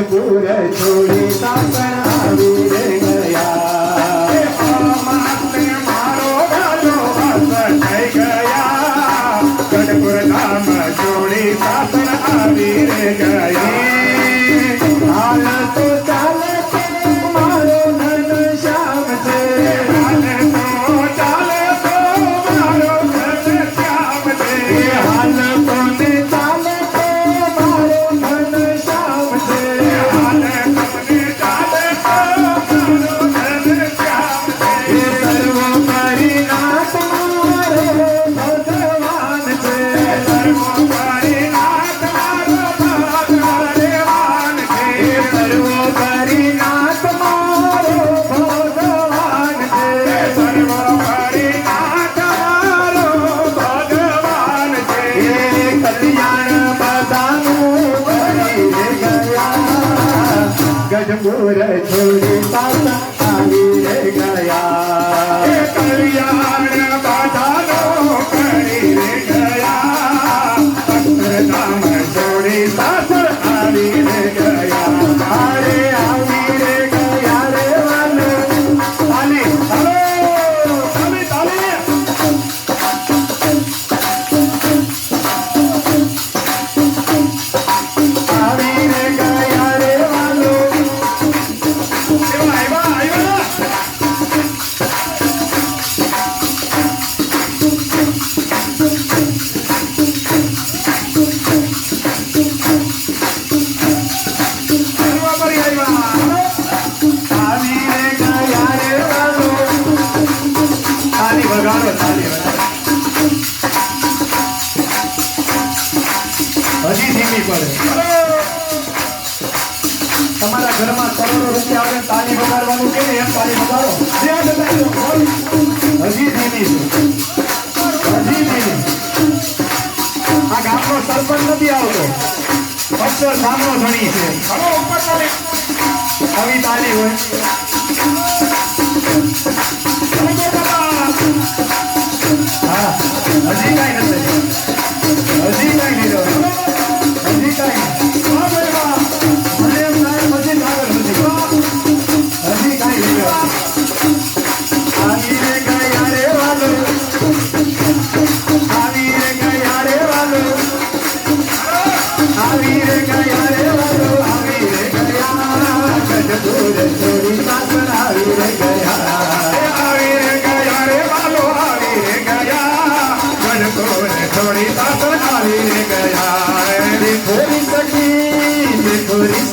ગઢપુર છોડી સાસણ આવી રે ગયા મારો વાલો વાસ થઈ ગયા ગઢપુર ધામ છોડી સાસણ આવી રે ગયા હાલ તો ચાલે છે મારો ધન શ્યામ છે હાલ તો ચાલે તો મારો ધન શ્યામ છે હાલ તો ને ચાલે છે મારો ધન શ્યામ છે હાલ તમને ચાલે તો મારો ધન શ્યામ છે સર્વોપરી નાથ મારો ભગવાન છે સર્વોપરી નાથ મારો ભગવાન છે સર્વોપરી નાથ મારો ભગવાન છે સર્વોપરી નાથ મારો ભગવાન છે કલ્યાણ બધાનું કરી રે ગયા ગઢપુર છોડી પાછા આવી રે ગયા કલ્યાણ બધાનો કરી રે ગયા અક્ષરધામ છોડી સાસર આવી રે ગયા અરે આવી રે ગયા રે વાલો તાલી તાલો તાલી તાલી આવી રે ગયા રે વાલો આવ્યા સર્વોપરી આવ્યા આવી રે ગયા રે વાલો તાલી વગાડો તાલી વગાડો હજી ધીમી પડે તમારા ઘરમાં કરોડો રૂપિયા આવે તાલી વગાડવાનું કે એમ તાલી વગાડો હજી ધીમી છે હજી ધીમી આ ગામનો સરપંચ નથી આવતો અક્ષર સામનો ધણી છે હલો ઉપર તાલી આવી તાલી હોય હા હજી કાંઈ નથી હજી કાંઈ નહીં રહ્યું. હજી કાંઈ હા ભાઈ વાહ. મને એમ થાય હજી આગળ નથી હજી કાંઈ નહીં રહ્યું. આવી રે ગયા રે વાલો આવી રે ગયા રે વાલો આવી રે ગયા રે વાલો આવી રે ગયા ગઢપુર છોડી સાસણ આવી રે ગયા આવી રે ગયા રે વાલો આવી રે ગયા ગઢપુર છોડી સાસર આવી રે ગયા થોડી સખી થોડી